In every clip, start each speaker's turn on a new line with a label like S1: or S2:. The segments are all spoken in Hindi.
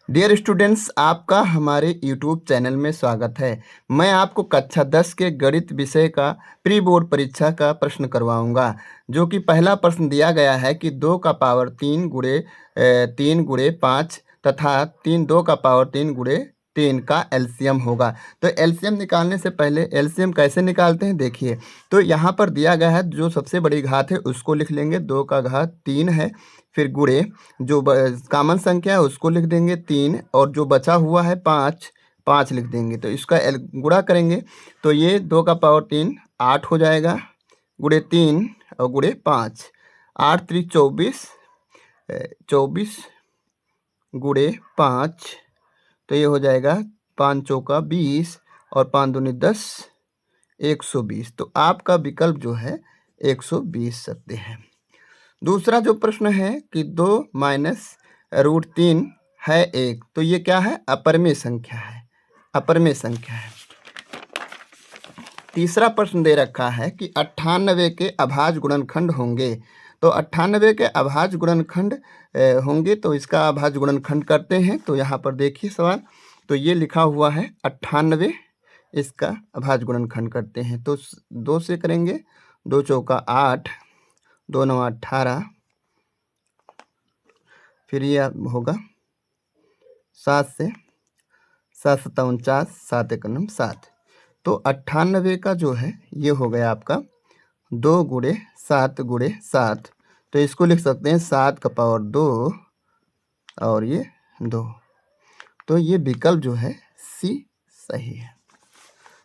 S1: डियर स्टूडेंट्स, आपका हमारे यूट्यूब चैनल में स्वागत है। मैं आपको कक्षा 10 के गणित विषय का प्री बोर्ड परीक्षा का प्रश्न करवाऊंगा, जो कि पहला प्रश्न दिया गया है कि 2 का पावर 3 गुणे 3 गुणे 5 तथा 2 का पावर 3 गुणे 3 का एलसीएम होगा। तो एलसीएम निकालने से पहले एलसीएम कैसे निकालते हैं देखिए। तो यहाँ पर दिया गया है, जो सबसे बड़ी घात है उसको लिख लेंगे, 2 का घात 3 है, फिर गुणे जो कॉमन संख्या है उसको लिख देंगे 3, और जो बचा हुआ है 5 लिख देंगे। तो इसका गुणा करेंगे तो ये 2 का पावर 3 8 हो जाएगा, गुणे 3 और गुणे 5, 8 3 24, 24 गुणे 5, तो ये हो जाएगा 5 चौका 20 और 5 दूनी 10, 120। तो आपका विकल्प जो है 120 सत्य है। दूसरा जो प्रश्न है कि 2 माइनस रूट 3 है 1, तो ये क्या है? अपरिमेय संख्या है, अपरिमेय संख्या है। तीसरा प्रश्न दे रखा है कि 98 के अभाज्य गुणनखंड होंगे। तो 98 के अभाज्य गुणनखंड होंगे, तो इसका अभाज्य गुणनखंड करते हैं। तो यहाँ पर देखिए सवाल, तो ये लिखा हुआ है 98, इसका अभाज्य गुणनखंड करते हैं। तो 2 से करेंगे, 2 चौका 8, 2 9 18, फिर ये होगा 7 से, 7 7 49, 7 1 9 7। तो 98 का जो है ये हो गया आपका 2 गुणे 7 गुणे 7। तो इसको लिख सकते हैं 7 का पावर 2 और ये 2। तो ये विकल्प जो है सी सही है।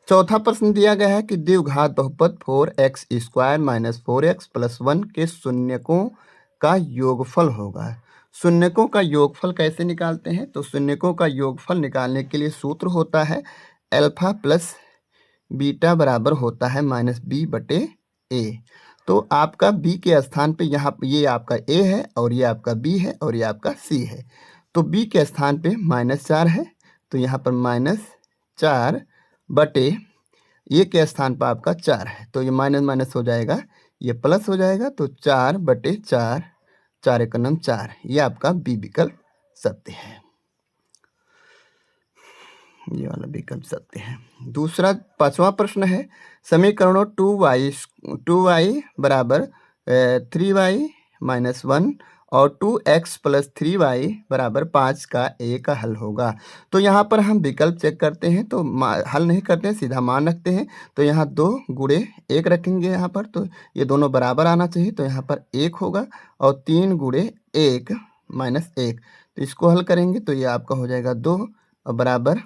S1: चौथा प्रश्न दिया गया है कि द्विघात बहुपद 4x² माइनस 4x प्लस 1 के शून्यकों का योगफल होगा। शून्यकों का योगफल कैसे निकालते हैं? तो शून्यकों का योगफल निकालने के लिए सूत्र होता है अल्फा प्लस बीटा बराबर होता है माइनस बी बटे ए। तो आपका बी के स्थान पे यहाँ ये आपका ए है, और ये आपका बी है, और ये आपका सी है। तो बी के स्थान पे -4 है, तो यहाँ पर -4 बटे ये के स्थान पर आपका 4 है, तो ये माइनस माइनस हो जाएगा, ये प्लस हो जाएगा। तो 4 बटे 4, 4 1 9 4, ये आपका बी विकल्प सत्य है, ये वाला विकल्प सत्य है। दूसरा 5वां प्रश्न है, समीकरणों 2y बराबर 3y माइनस 1 और 2x प्लस 3y बराबर 5 का ए का हल होगा। तो यहाँ पर हम विकल्प चेक करते हैं, तो हल नहीं करते हैं, सीधा मान रखते हैं। तो यहाँ 2 गुणे 1 रखेंगे यहाँ पर, तो ये दोनों बराबर आना चाहिए, तो यहाँ पर 1 होगा, और 3 गुणे 1 माइनस 1, तो इसको हल करेंगे तो ये आपका हो जाएगा 2 और बराबर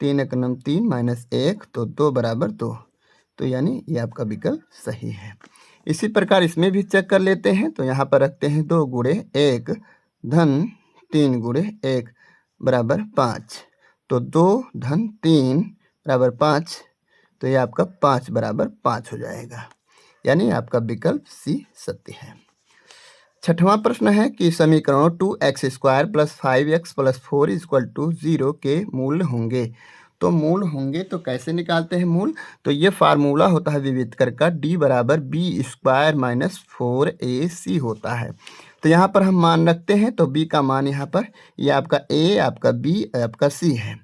S1: 3 1 9 3 माइनस 1, तो 2 बराबर 2। तो यानी ये आपका विकल्प सही है। इसी प्रकार इसमें भी चेक कर लेते हैं। तो यहाँ पर रखते हैं 2 गुणे 1 धन 3 गुणे 1 बराबर 5, तो 2 धन 3 बराबर 5, तो ये आपका 5 बराबर 5 हो जाएगा, यानी आपका विकल्प सी सत्य है। छठवां प्रश्न है कि समीकरणों 2x² plus 5x plus 4 equal to 0 के मूल होंगे। तो मूल होंगे तो कैसे निकालते हैं मूल? तो ये फार्मूला होता है विविधकर का, d बराबर b² माइनस 4ac होता है। तो यहाँ पर हम मान रखते हैं, तो b का मान यहाँ पर ये आपका a, आपका b, आपका c है।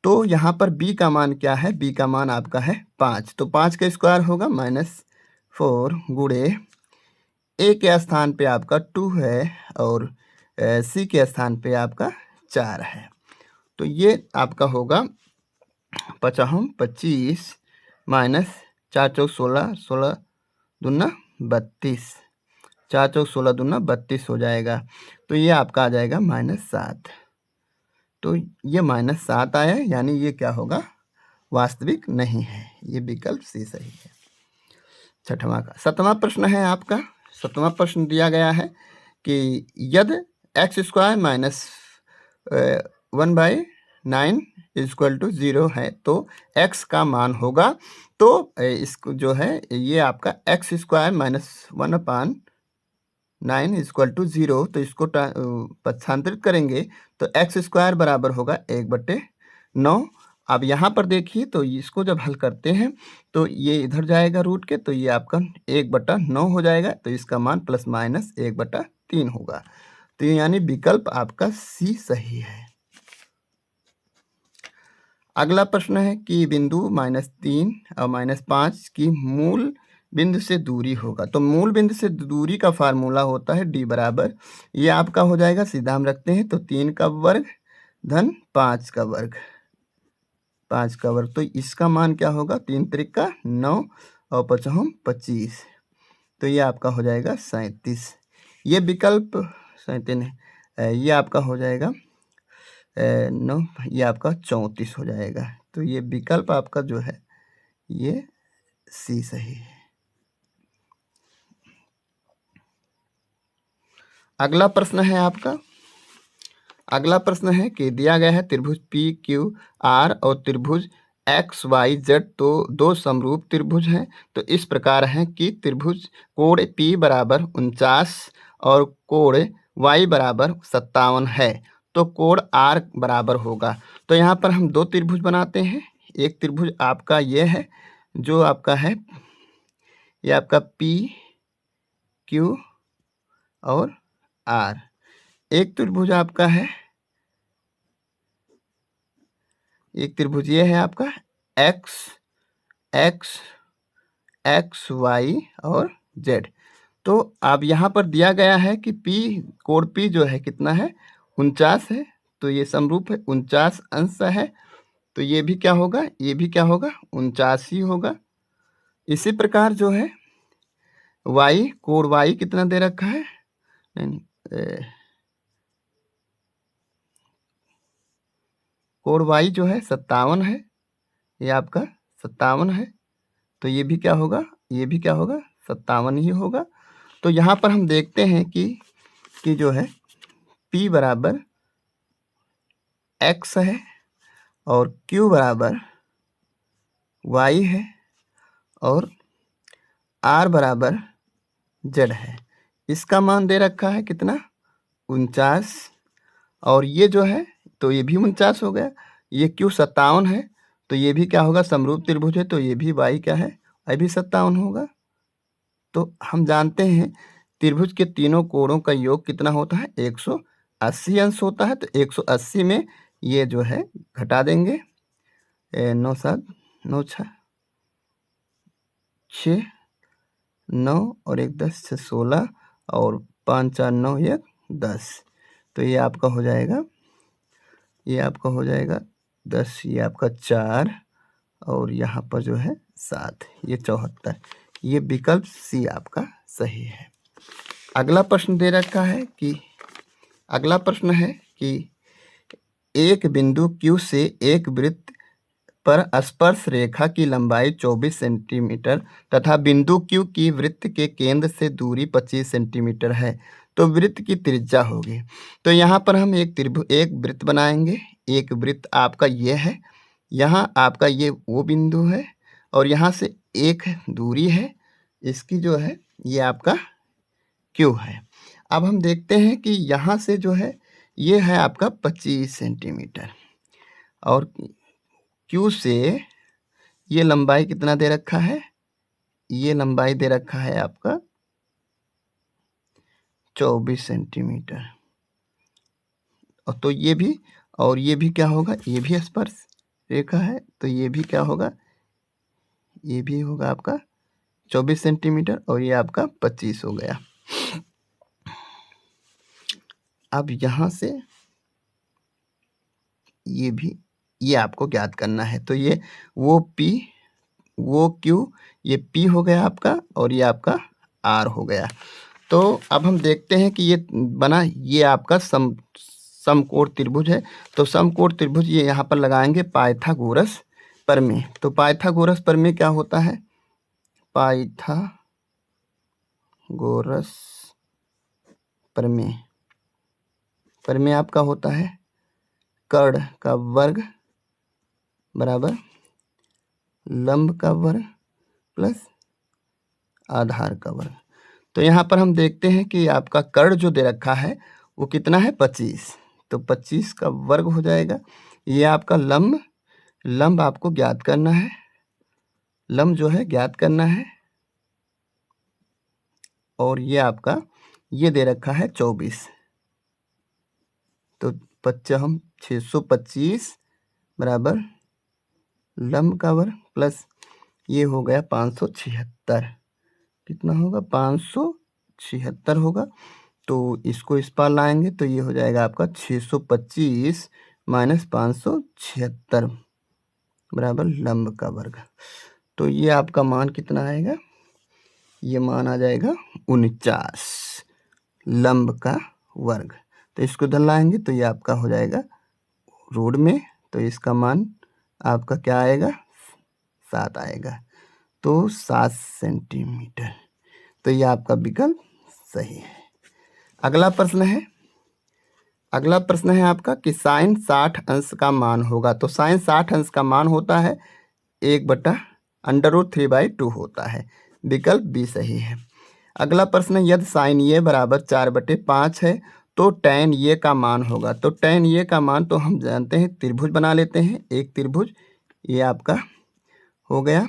S1: तो यहाँ पर b का मान क्या है? b का मान आपका है 5, तो 5 का स्क्वायर होगा -4 गुणे ए के स्थान पे आपका 2 है, और सी के स्थान पे आपका 4 है। तो ये आपका होगा 25 माइनस 4 चौक 16, 16 दूना 32, 4 चौक 16 दूना 32 हो जाएगा। तो ये आपका आ जाएगा -7। तो ये -7 आया, यानी ये क्या होगा? वास्तविक नहीं है, ये विकल्प सी सही है। छठवां का 7वां प्रश्न है आपका। 7वां प्रश्न दिया गया है कि यदि x² माइनस 1/9 इक्वल टू 0 है, तो x का मान होगा। तो इसको जो है ये आपका x² माइनस 1/9 इक्वल टू 0, तो इसको पक्षांतरित करेंगे तो x² बराबर होगा 1/9। अब यहाँ पर देखिए, तो इसको जब हल करते हैं तो ये इधर जाएगा रूट के, तो ये आपका 1/9 हो जाएगा, तो इसका मान प्लस माइनस 1/3 होगा। तो यानी विकल्प आपका सी सही है। अगला प्रश्न है कि बिंदु -3 और -5 की मूल बिंदु से दूरी होगा। तो मूल बिंदु से दूरी का फार्मूला होता है d बराबर, ये आपका हो जाएगा, सीधा हम रखते हैं तो 3 का वर्ग धन 5 का वर्ग, 5 का वर्ग। तो इसका मान क्या होगा, 3 त्रिक 9 और 5 25, तो ये आपका हो जाएगा 37। ये विकल्प 37 है, ये आपका हो जाएगा 9, ये आपका 34 हो जाएगा। तो ये विकल्प आपका जो है ये सी सही है। अगला प्रश्न है आपका, अगला प्रश्न है कि दिया गया है त्रिभुज पी क्यू आर और त्रिभुज एक्स वाई जेड, तो दो समरूप त्रिभुज हैं। तो इस प्रकार है कि त्रिभुज कोण पी बराबर 49 और कोण वाई बराबर 57 है, तो कोण आर बराबर होगा। तो यहाँ पर हम दो त्रिभुज बनाते हैं। एक त्रिभुज आपका ये है, जो आपका है ये आपका पी क्यू और आर। एक त्रिभुज आपका है, एक त्रिभुज ये है आपका एक्स एक्स एक्स वाई और जेड। तो अब यहाँ पर दिया गया है कि पी कोण पी जो है कितना है, 49 है, तो ये समरूप है, 49 अंश है, तो ये भी क्या होगा, ये भी क्या होगा, 49 ही होगा। इसी प्रकार जो है वाई, कोण वाई कितना दे रखा है, नहीं कोण वाई जो है 57 है, ये आपका 57 है, तो ये भी क्या होगा, ये भी क्या होगा, 57 ही होगा। तो यहाँ पर हम देखते हैं कि जो है P बराबर x है और Q बराबर y है और R बराबर z है। इसका मान दे रखा है कितना, 49, और ये जो है तो ये भी 49 हो गया। ये Q 57 है, तो ये भी क्या होगा, समरूप त्रिभुज है, तो ये भी y क्या है, y भी 57 होगा। तो हम जानते हैं त्रिभुज के तीनों कोणों का योग कितना होता है, 180 अंश होता है। तो 180 में ये जो है घटा देंगे, 9 7 9 6 9 और 1 10 6 16 और 5 4 9 1 10। तो ये आपका हो जाएगा, ये आपका हो जाएगा 10, ये आपका 4 और यहाँ पर जो है 7, ये 74। ये विकल्प सी आपका सही है। अगला प्रश्न दे रखा है कि, अगला प्रश्न है कि एक बिंदु Q से एक वृत्त पर स्पर्श रेखा की लंबाई 24 सेंटीमीटर तथा बिंदु Q की वृत्त के केंद्र से दूरी 25 सेंटीमीटर है, तो वृत्त की त्रिज्या होगी। तो यहाँ पर हम एक वृत्त बनाएंगे। एक वृत्त आपका ये है, यहाँ आपका ये वो बिंदु है और यहाँ से एक दूरी है, इसकी जो है ये आपका Q है। अब हम देखते हैं कि यहाँ से जो है ये है आपका 25 सेंटीमीटर और Q से ये लंबाई कितना दे रखा है, ये लंबाई दे रखा है आपका 24 सेंटीमीटर। और तो ये भी, और ये भी क्या होगा, ये भी स्पर्श रेखा है, तो ये भी क्या होगा, ये भी होगा आपका 24 सेंटीमीटर और ये आपका 25 हो गया। अब यहाँ से ये भी, ये आपको ज्ञात करना है। तो ये वो P वो Q, ये P हो गया आपका और ये आपका R हो गया। तो अब हम देखते हैं कि ये बना, ये आपका समकोण त्रिभुज है। तो समकोण त्रिभुज ये यहाँ पर लगाएंगे पाइथागोरस प्रमेय। तो पाइथागोरस प्रमेय क्या होता है, पाइथागोरस प्रमेय, प्रमेय आपका होता है कर्ण का वर्ग बराबर लंब का वर्ग प्लस आधार का वर्ग। तो यहाँ पर हम देखते हैं कि आपका कर्ण जो दे रखा है वो कितना है, 25, तो 25 का वर्ग हो जाएगा। ये आपका लंब, लंब आपको ज्ञात करना है, लंब जो है ज्ञात करना है, और ये आपका ये दे रखा है 24, तो 55 625 बराबर लंब का वर्ग प्लस ये हो गया 576, कितना होगा 576 होगा। तो इसको इस पार लाएंगे तो ये हो जाएगा आपका 625 माइनस 576 बराबर लंब का वर्ग। तो ये आपका मान कितना आएगा, ये मान आ जाएगा 49 लंब का वर्ग। तो इसको इधर लाएंगे तो ये आपका हो जाएगा रूट में, तो इसका मान आपका क्या आएगा 7 आएगा। तो 7 सेंटीमीटर। तो ये आपका विकल्प सही है। अगला प्रश्न है आपका कि साइन 60 अंश का मान होगा। तो साइन 60 अंश का मान होता है 1/√3/2 होता है। विकल्प बी सही है। अगला प्रश्न है यदि साइन ये बराबर 4/5 है तो टैन ये का मान होगा। तो टैन ये का मान तो हम जानते हैं, त्रिभुज बना लेते हैं। एक त्रिभुज ये आपका हो गया,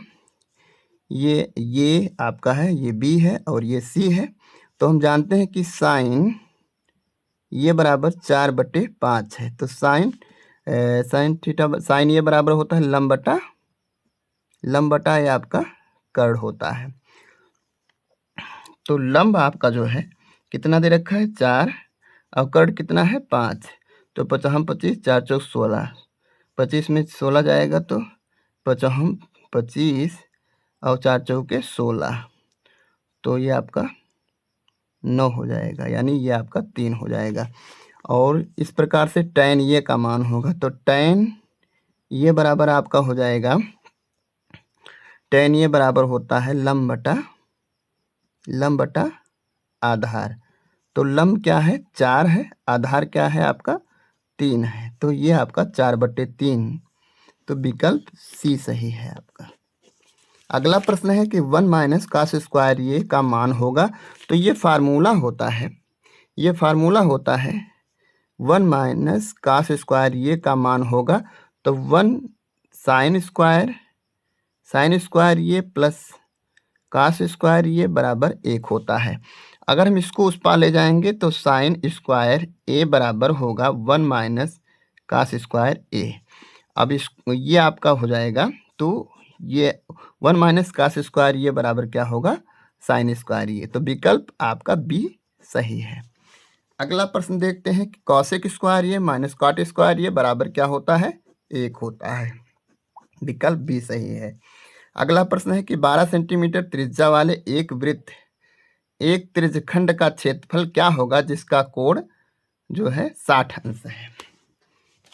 S1: ये आपका है, ये बी है और ये सी है। तो हम जानते हैं कि साइन ये बराबर 4/5 है। तो साइन ये बराबर होता है लंब बटा ये आपका कर्ण होता है। तो लंब आपका जो है कितना दे रखा है 4 और कर्ण कितना है 5। तो 55 25 4 चौक 16, 25 में 16 जाएगा तो 55 25 और 4 चौके 16, तो ये आपका 9 हो जाएगा, यानी ये आपका 3 हो जाएगा। और इस प्रकार से टैन ये का मान होगा। तो टैन ये बराबर आपका हो जाएगा, टैन ये बराबर होता है लंब बटा आधार। तो लंब क्या है 4 है, आधार क्या है आपका 3 है। तो ये आपका 4/3। तो विकल्प सी सही है आपका। अगला प्रश्न है कि 1 माइनस कास स्क्वायर ये का मान होगा। तो ये फार्मूला होता है 1 माइनस कास स्क्वायर ये का मान होगा। तो 1 साइन स्क्वायर ये प्लस कास स्क्वायर ये बराबर 1 होता है। अगर हम इसको उस पार ले जाएंगे तो साइन स्क्वायर ए बराबर होगा 1 माइनस कास स्क्वायर ए। अब ये आपका हो जाएगा, तो ये 1 माइनस कास स्क्वायर ये बराबर क्या होगा साइन स्क्वायर ये। तो विकल्प आपका बी सही है। अगला प्रश्न देखते हैं कि कॉसेक स्क्वायर ये माइनस कॉट स्क्वायर ये बराबर क्या होता है 1 होता है। विकल्प बी सही है। अगला प्रश्न है कि 12 सेंटीमीटर त्रिज्या वाले एक वृत्त एक त्रिज्यखंड का क्षेत्रफल क्या होगा जिसका कोण जो है 60 अंश है।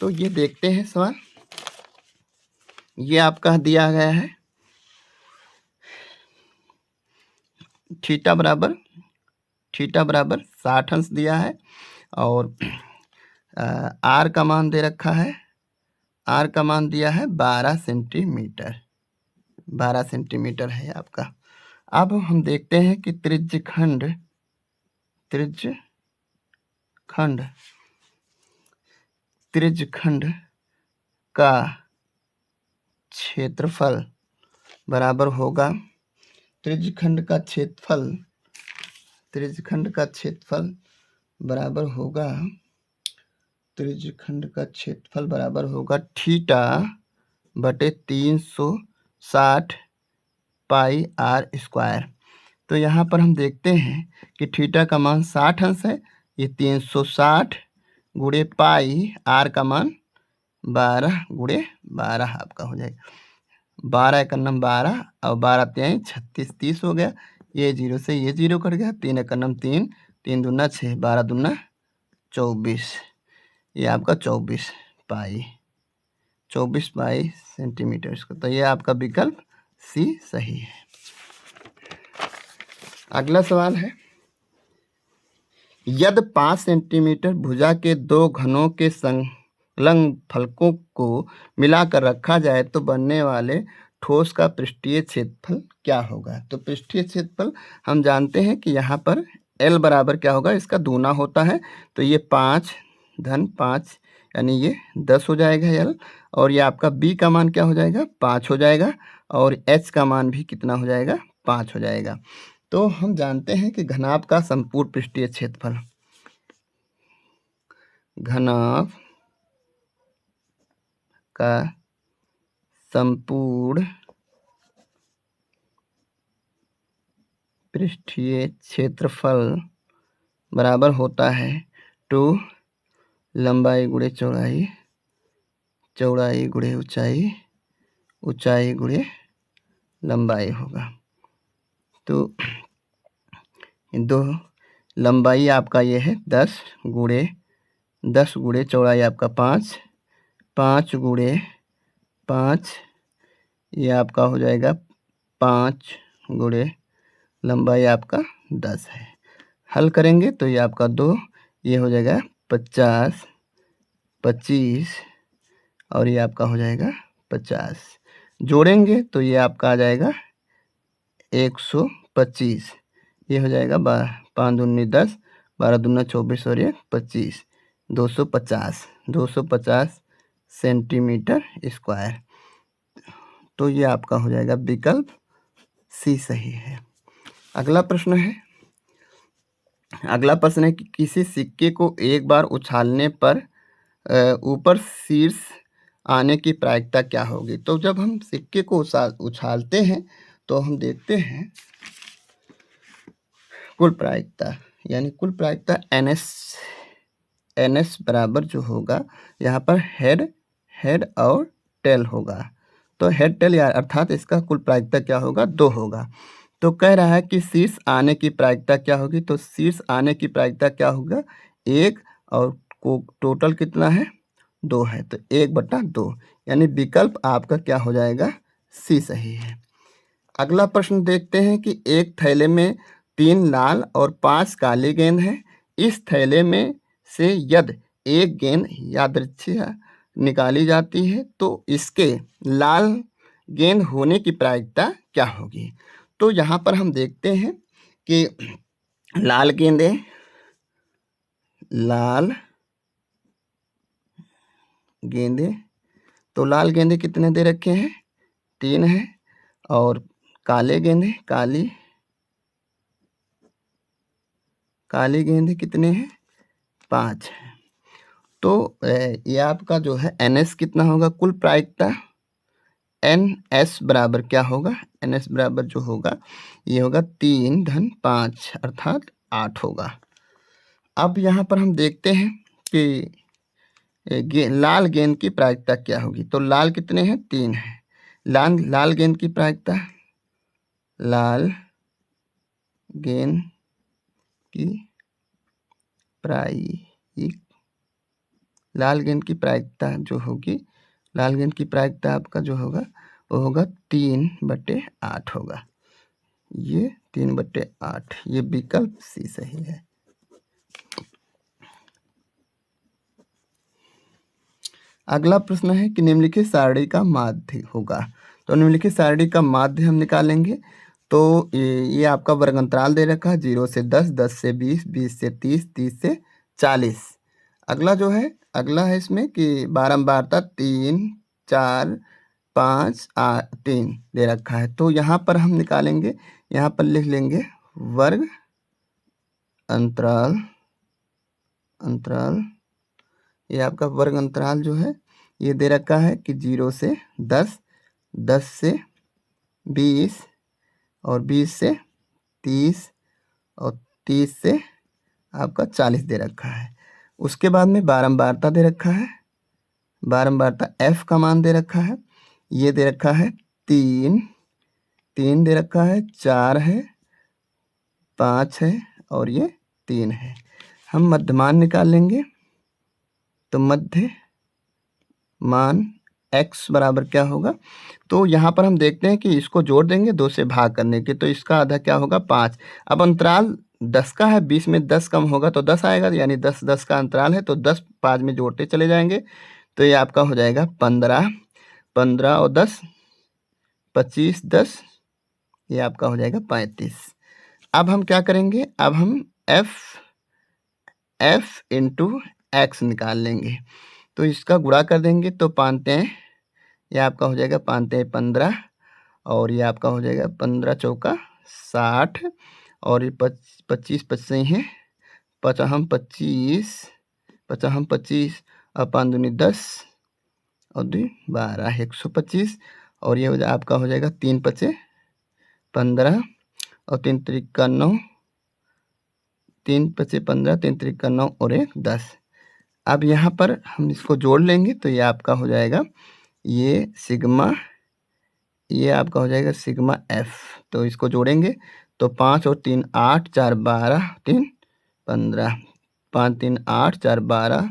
S1: तो ये देखते हैं सवाल। ये आपका दिया गया है थीटा बराबर 60 अंश दिया है और आर का मान दे रखा है, आर का मान दिया है 12 सेंटीमीटर है आपका। अब हम देखते हैं कि त्रिज्यखंड का क्षेत्रफल बराबर होगा, त्रिज्यखंड का क्षेत्रफल बराबर होगा थीटा बटे 360 पाई आर स्क्वायर। तो यहाँ पर हम देखते हैं कि थीटा का मान 60 अंश है, ये 360 गुणे पाई, आर का मान 12 गुणे 12 आपका हो जाएगा 12 एकन्नम 12 और 12 त्याई 36 30 हो गया। ये 0 से ये 0 कट गया, 3 एकन्नम 3 3 दूना 6 12 दूना 24, ये आपका 24 पाई सेंटीमीटर इसको। तो ये आपका विकल्प सी सही है। अगला सवाल है यदि 5 सेंटीमीटर भुजा के 2 घनों के संलग्न फलकों को मिलाकर रखा जाए तो बनने वाले ठोस का पृष्ठीय क्षेत्रफल क्या होगा। तो पृष्ठीय क्षेत्रफल हम जानते हैं कि यहाँ पर L बराबर क्या होगा, इसका दूना होता है। तो ये 5 धन 5 यानी ये 10 हो जाएगा L, और ये आपका B का मान क्या हो जाएगा 5 हो जाएगा, और H का मान भी कितना हो जाएगा 5 हो जाएगा। तो हम जानते हैं कि घनाभ का संपूर्ण पृष्ठीय क्षेत्रफल, घनाभ का संपूर्ण पृष्ठीय क्षेत्रफल बराबर होता है 2 लंबाई गुणे चौड़ाई, चौड़ाई गुणे ऊंचाई, ऊंचाई गुणे लंबाई होगा। तो दो लंबाई आपका ये है 10 गुणे चौड़ाई आपका 5, 5 गुणे 5 ये आपका हो जाएगा 5 गुणे लंबाई आपका 10 है। हल करेंगे तो ये आपका 2, ये हो जाएगा 50, 25 और ये आपका हो जाएगा 50। जोड़ेंगे तो ये आपका आ जाएगा 125। ये हो जाएगा 5 दूनी 10, 12 दूना 24 और ये 25, 250 सेंटीमीटर स्क्वायर। तो ये आपका हो जाएगा विकल्प सी सही है। अगला प्रश्न है कि किसी सिक्के को एक बार उछालने पर ऊपर शीर्ष आने की प्रायिकता क्या होगी। तो जब हम सिक्के को उछालते हैं तो हम देखते हैं कुल प्रायिकता, यानी कुल प्रायिकता NS बराबर जो होगा यहाँ पर हेड और टेल होगा। तो हेड टेल या अर्थात इसका कुल प्रायिकता क्या होगा 2 होगा। तो कह रहा है कि शीर्ष आने की प्रायिकता क्या होगी। तो शीर्ष आने की प्रायिकता क्या होगा 1 और टोटल कितना है 2 है, तो 1/2, यानी विकल्प आपका क्या हो जाएगा सी सही है। अगला प्रश्न देखते हैं कि एक थैले में 3 लाल और 5 काली गेंद है। इस थैले में से यदि एक गेंद यादृच्छिक निकाली जाती है तो इसके लाल गेंद होने की प्रायिकता क्या होगी। तो यहाँ पर हम देखते हैं कि लाल गेंदे तो लाल गेंदे कितने दे रखे हैं 3 है, और काले गेंदे काली गेंदे कितने हैं 5 है। तो ये आपका जो है NS कितना होगा कुल प्रायिकता NS बराबर क्या होगा, NS बराबर जो होगा ये होगा 3 धन 5 अर्थात 8 होगा। अब यहाँ पर हम देखते हैं कि लाल गेंद की प्रायिकता क्या होगी। तो लाल कितने हैं 3 है। लाल गेंद की प्रायिकता, लाल गेंद की प्रायिकता जो होगी, लाल गेंद की प्रायिकता आपका जो होगा वो होगा 3/8 होगा। ये 3/8, ये विकल्प सी सही है। अगला प्रश्न है कि निम्नलिखित सारणी का माध्य होगा। तो निम्नलिखित सारणी का माध्य हम निकालेंगे। तो ये आपका वर्ग अंतराल दे रखा है 0 से 10, 10 से 20, 20 से 30, 30 से 40। अगला है इसमें कि बारंबारता 3, 4, 5, 3 दे रखा है। तो यहाँ पर हम निकालेंगे, यहाँ पर लिख लेंगे वर्ग अंतराल ये आपका वर्ग अंतराल जो है ये दे रखा है कि 0 से 10, 10 से 20 और 20 से 30 और 30 से आपका 40 दे रखा है। उसके बाद में बारंबारता दे रखा है, बारंबारता F का मान दे रखा है, ये दे रखा है 3 दे रखा है, 4 है, 5 है और ये 3 है। हम मध्यमान निकाल लेंगे। तो मध्य मान x बराबर क्या होगा। तो यहाँ पर हम देखते हैं कि इसको जोड़ देंगे 2 से भाग करने के, तो इसका आधा क्या होगा 5। अब अंतराल 10 का है, 20 में 10 कम होगा तो 10 आएगा, यानी 10 10 का अंतराल है, तो 10 5 में जोड़ते चले जाएंगे तो ये आपका हो जाएगा 15, 15 और 10 25, 10 ये आपका हो जाएगा 35। अब हम क्या करेंगे, अब हम f इंटू x निकाल लेंगे। तो इसका गुणा कर देंगे तो 5 ये आपका हो जाएगा 5 15 और ये आपका हो जाएगा 15 चौका 60 और ये 25 25 है, 25 और 5 दूनी 10 और 2 12 125 और ये आपका हो जाएगा 3 पचे 15 और 3 त्रिका 9, 3 पचे 15, 3 त्रिका 9 और 1 10। अब यहाँ पर हम इसको जोड़ लेंगे तो ये आपका हो जाएगा ये सिग्मा, ये आपका हो जाएगा सिग्मा एफ। तो इसको जोड़ेंगे तो 5 और 3 8, 4 12, 3 15, 5 3 8, 4 12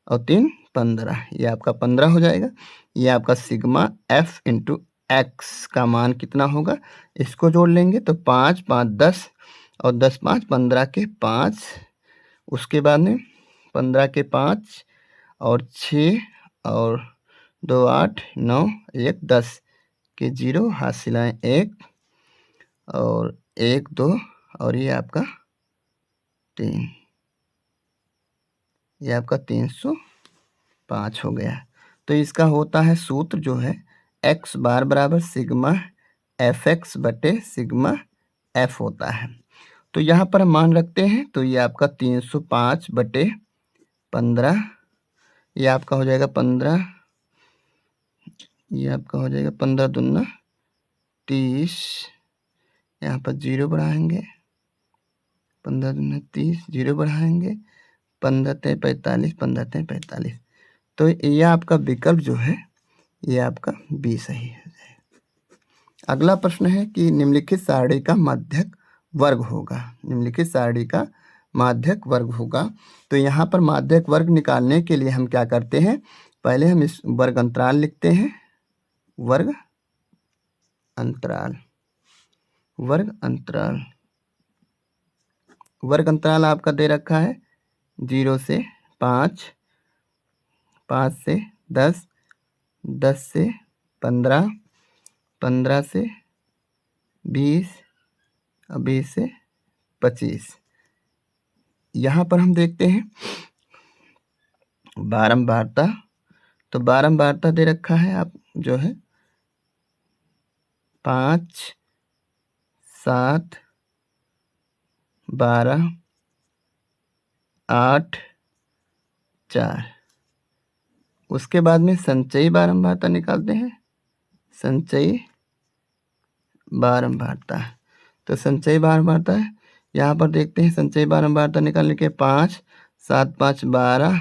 S1: और 3 15, ये आपका 15 हो जाएगा। ये आपका सिग्मा एफ इंटू एक्स का मान कितना होगा, इसको जोड़ लेंगे तो 5 5 10 और 10 5 15 के 5, उसके बाद में 15 के 5 और 6 और 2 8 9 1 10 के 0 हाथ सिलाएँ 1 और 1 2 और ये आपका 3, ये आपका 305 हो गया। तो इसका होता है सूत्र जो है x बार बराबर सिग्मा एफ एक्स बटे सिग्मा एफ होता है। तो यहाँ पर हम मान रखते हैं तो ये आपका 305 बटे 15, ये आपका हो जाएगा 15, ये आपका हो जाएगा 15 दूना 30, यहाँ पर 0 बढ़ाएंगे, 15 दूना 30, 0 बढ़ाएंगे, 15 तें 45, 15 तें 45। तो ये आपका विकल्प जो है ये आपका बी सही है। अगला प्रश्न है कि निम्नलिखित सारणी का माध्यक वर्ग होगा। निम्नलिखित सारणी का माध्यक वर्ग होगा। तो यहाँ पर माध्यक वर्ग निकालने के लिए हम क्या करते हैं, पहले हम इस वर्ग अंतराल लिखते हैं, वर्ग अंतराल, वर्ग अंतराल, वर्ग अंतराल आपका दे रखा है 0 से 5, 5 से 10, 10 से 15, 15 से 20 और 20 से 25। यहाँ पर हम देखते हैं बारंबारता, तो बारंबारता दे रखा है आप जो है 5 7 12 8 4। उसके बाद में संचयी बारंबारता निकालते हैं, संचयी बारंबारता। तो संचयी बारंबारता है, यहाँ पर देखते हैं संचयी बारंबारता निकालने के 5 7 5 12,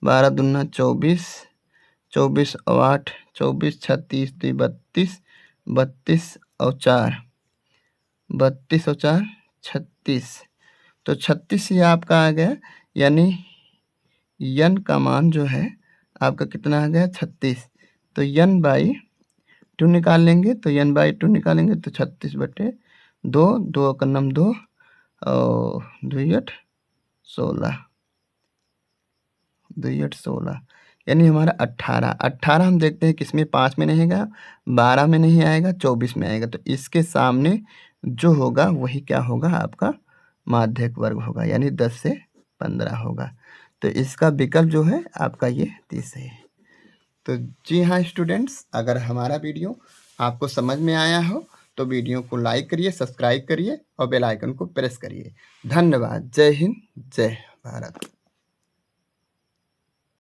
S1: 12 दूना 24, 24 और 8 24, 36 2 32, 32 और 4 32 और 4 36। तो 36 ये आपका आ गया, यानी यन का मान जो है आपका कितना आ गया 36। तो यन बाई 2 निकाल लेंगे, तो यन बाई 2 निकालेंगे तो 36 बटे 2, 2 का नम 2 और 2 8 16, 2 8 16, यानी हमारा 18। 18 हम देखते हैं किसमें 5 में नहीं आएगा, 12 में नहीं आएगा, 24 में आएगा। तो इसके सामने जो होगा वही क्या होगा आपका माध्यक वर्ग होगा, यानी 10 से 15 होगा। तो इसका विकल्प जो है आपका ये 30 है। तो जी हाँ स्टूडेंट्स, अगर हमारा वीडियो आपको समझ में आया हो तो वीडियो को लाइक करिए, सब्सक्राइब करिए और बेल आइकन को प्रेस करिए। धन्यवाद। जय हिंद, जय भारत।